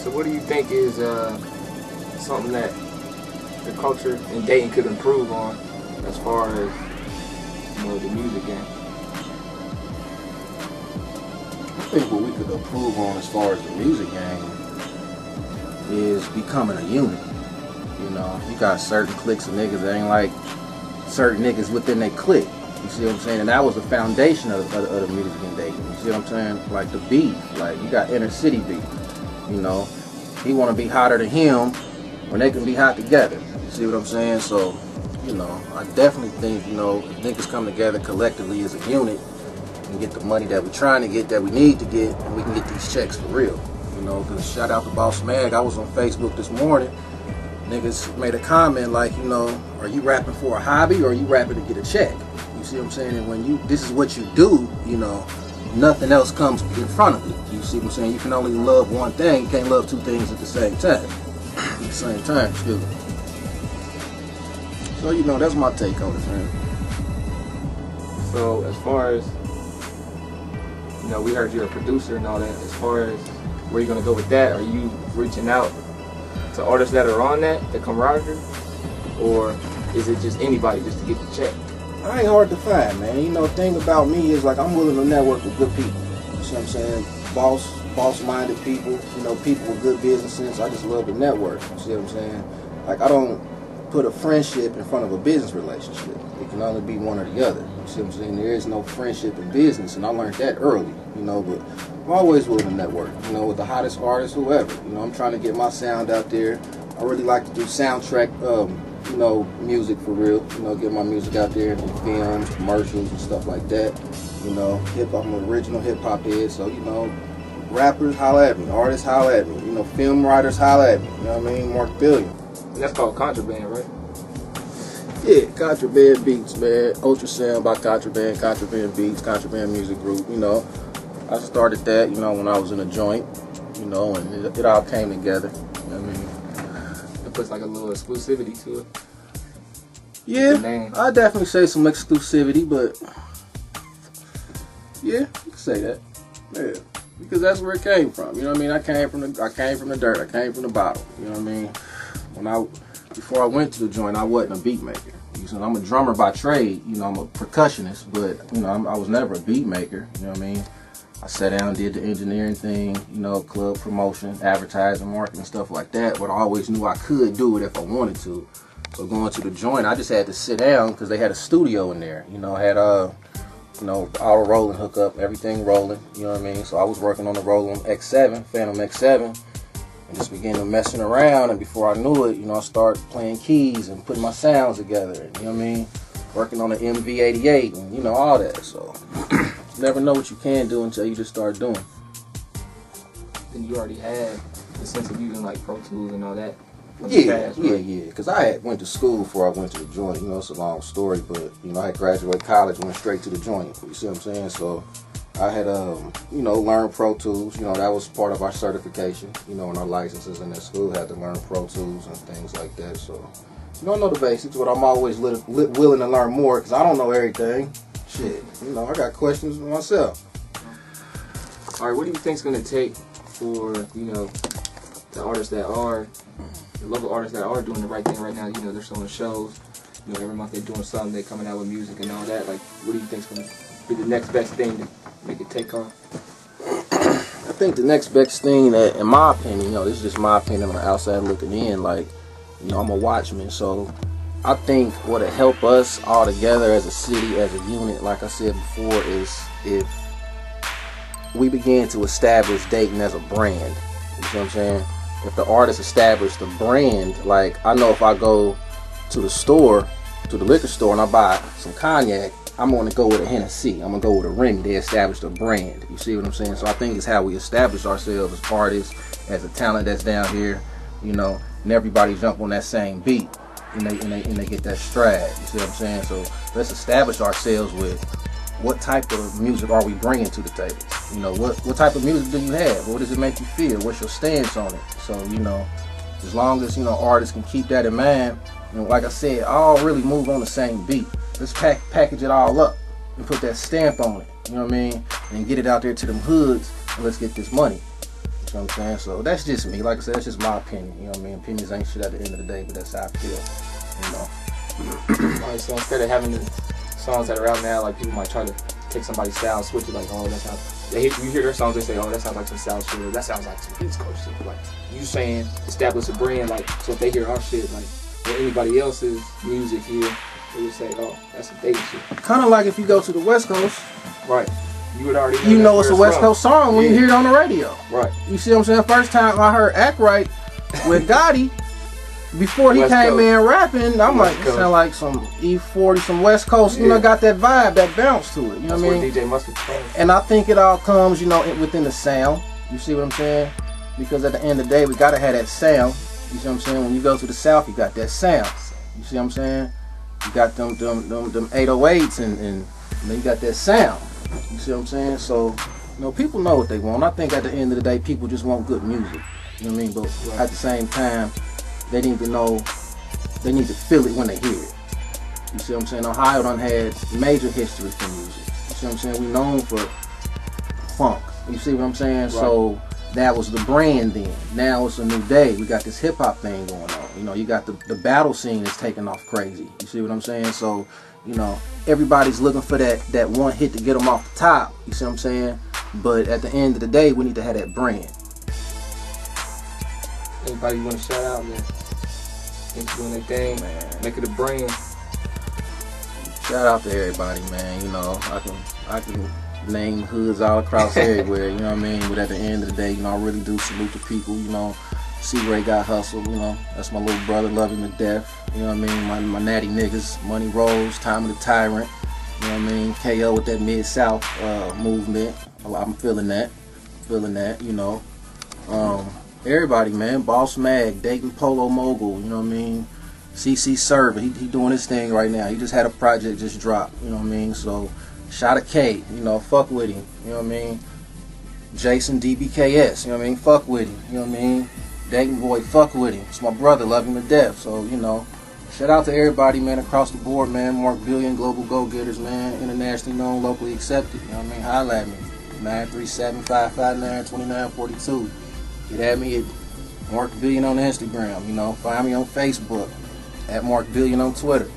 So what do you think is something that the culture in Dayton could improve on as far as, you know, the music game? I think what we could improve on as far as the music game is becoming a unit. You know, you got certain cliques of niggas that ain't like certain niggas within their clique. You see what I'm saying? And that was the foundation of the music in Dayton. You see what I'm saying? Like the beef, like you got inner city beef. You know, he want to be hotter than him when they can be hot together. You see what I'm saying? So, you know, I definitely think, you know, if niggas come together collectively as a unit and get the money that we're trying to get, that we need to get, and we can get these checks for real. You know, because shout out to Boss Mag. I was on Facebook this morning. Niggas made a comment like, you know, are you rapping for a hobby or are you rapping to get a check? You see what I'm saying? And when this is what you do, you know, nothing else comes in front of it. You see what I'm saying? You can only love one thing. You can't love two things at the same time. At the same time, excuse me. So, you know, that's my take on it, man. So as far as, you know, we heard you're a producer and all that. As far as where you're gonna go with that, are you reaching out to artists that are on that camaraderie, or is it just anybody just to get the check? I ain't hard to find, man. You know, the thing about me is like I'm willing to network with good people. You see what I'm saying? Boss-minded people. You know, people with good business sense. I just love to network. You see what I'm saying? Like I don't put a friendship in front of a business relationship. It can only be one or the other. You see what I'm saying? There is no friendship in business, and I learned that early. You know, but I'm always willing to network. You know, with the hottest artists, whoever. You know, I'm trying to get my sound out there. I really like to do soundtrack, you know, music for real. You know, get my music out there in films, commercials, and stuff like that. You know, hip-hop, I'm an original hip-hop head, so, you know, rappers holla at me, artists holla at me, you know, film writers holla at me. You know what I mean? Marc Billion. And that's called Contraband, right? Yeah, Contraband Beats, man. Ultrasound by Contraband, Contraband Beats, Contraband Music Group, you know. I started that, you know, when I was in a joint, you know, and it all came together. You know what I mean? It puts like a little exclusivity to it. Yeah, I definitely say some exclusivity, but yeah, you can say that. Yeah, because that's where it came from. You know what I mean? I came from the dirt. I came from the bottom. You know what I mean? Before I went to the joint, I wasn't a beat maker. You know, I'm a drummer by trade. You know, I'm a percussionist, but you know, I was never a beat maker. You know what I mean? I sat down and did the engineering thing, you know, club promotion, advertising, marketing, stuff like that. But I always knew I could do it if I wanted to. So going to the joint, I just had to sit down because they had a studio in there. You know, I had you know, auto rolling hookup, everything rolling. You know what I mean? So I was working on the Roland X7, Phantom X7, and just began to messing around. And before I knew it, you know, I started playing keys and putting my sounds together. And, you know what I mean? Working on the MV88 and you know all that. So. You never know what you can do until you just start doing. Then you already had the sense of using like Pro Tools and all that. Yeah, yeah. Because I had went to school before I went to the joint. You know, it's a long story, but you know, I had graduated college, went straight to the joint. You see what I'm saying? So I had you know, learned Pro Tools. You know, that was part of our certification. You know, and our licenses in that school had to learn Pro Tools and things like that. So you know, I know the basics, but I'm always willing to learn more because I don't know everything. Shit, you know, I got questions myself. All right, what do you think's gonna take for, you know, the artists that are, the local artists that are doing the right thing right now? You know, they're showing shows. You know, every month they're doing something. They're coming out with music and all that. Like, what do you think's gonna be the next best thing to make it take off? I think the next best thing, that, in my opinion, you know, this is just my opinion on the outside looking in. Like, you know, I'm a watchman, so. I think what'll help us all together as a city, as a unit, like I said before, is if we begin to establish Dayton as a brand. You know what I'm saying? If the artists establish the brand, like I know if I go to the store, to the liquor store, and I buy some cognac, I'm going to go with a Hennessy. I'm going to go with a Remy. They established a brand. You see what I'm saying? So I think it's how we establish ourselves as artists, as a talent that's down here, you know, and everybody jump on that same beat. And they get that stride. You see what I'm saying? So let's establish ourselves with what type of music are we bringing to the table. You know, what type of music do you have? What does it make you feel? What's your stance on it? So, you know, as long as, you know, artists can keep that in mind, and like I said, all really move on the same beat. Let's package it all up and put that stamp on it. You know what I mean? And get it out there to them hoods, and let's get this money. You know what I'm saying? So that's just me. Like I said, that's just my opinion. You know what I mean? Opinions ain't shit at the end of the day, but that's how I feel. You know. Alright, so instead of having the songs that are out now, like people might try to take somebody's style, switch it, like, oh, that's how you hear their songs, they say, oh, that sounds like some South shit, or that sounds like some East Coast shit. Like you saying, establish a brand, like, so if they hear our shit, like, or anybody else's music here, they would say, oh, that's some David shit. Kind of like if you go to the West Coast, right? You would already you know it's a West Coast song when you hear it on the radio, right? You see what I'm saying? First time I heard "Act Right" with Gotti. Before he came in rapping, I'm like, it sound like some E40, some West Coast, you know, got that vibe, that bounce to it, you know what I mean? DJ Mustard came. And I think it all comes, you know, within the sound. You see what I'm saying? Because at the end of the day, we gotta have that sound. You see what I'm saying? When you go to the South, you got that sound. You see what I'm saying? You got them 808s and then you got that sound. You see what I'm saying? So, you know, people know what they want. I think at the end of the day, people just want good music. You know what I mean? But at the same time, they need to know, they need to feel it when they hear it. You see what I'm saying? Ohio done had major history for music. You see what I'm saying? We known for funk. You see what I'm saying? Right. So that was the brand then. Now it's a new day. We got this hip hop thing going on. You know, you got the battle scene is taking off crazy. You see what I'm saying? So, you know, everybody's looking for that one hit to get them off the top. You see what I'm saying? But at the end of the day, we need to have that brand. Anybody you want to shout out, man? Thanks for doing that thing, man. Make it a brand. Shout out to everybody, man. You know, I can name hoods all across everywhere. You know what I mean? But at the end of the day, you know, I really do salute the people. You know, C-Ray got hustle. You know, that's my little brother, love him to death. You know what I mean? My natty niggas, Money Rose, Time of the Tyrant. You know what I mean? KO with that Mid-South movement. I'm feeling that. You know. Everybody, man. Boss Mag, Dayton Polo Mogul, you know what I mean? CC Server, he doing his thing right now. He just had a project just drop, you know what I mean? So, Shot a K, you know, fuck with him, you know what I mean? Jason DBKS, you know what I mean? Fuck with him, you know what I mean? Dayton Boy, fuck with him. It's my brother, love him to death. So, you know, shout out to everybody, man, across the board, man. Marc Billion, Global Go-Getters, man. Internationally known, locally accepted, you know what I mean? Holla at me. 937-559-2942. Get at me at Marc Billion on Instagram, you know. Find me on Facebook, at Marc Billion on Twitter.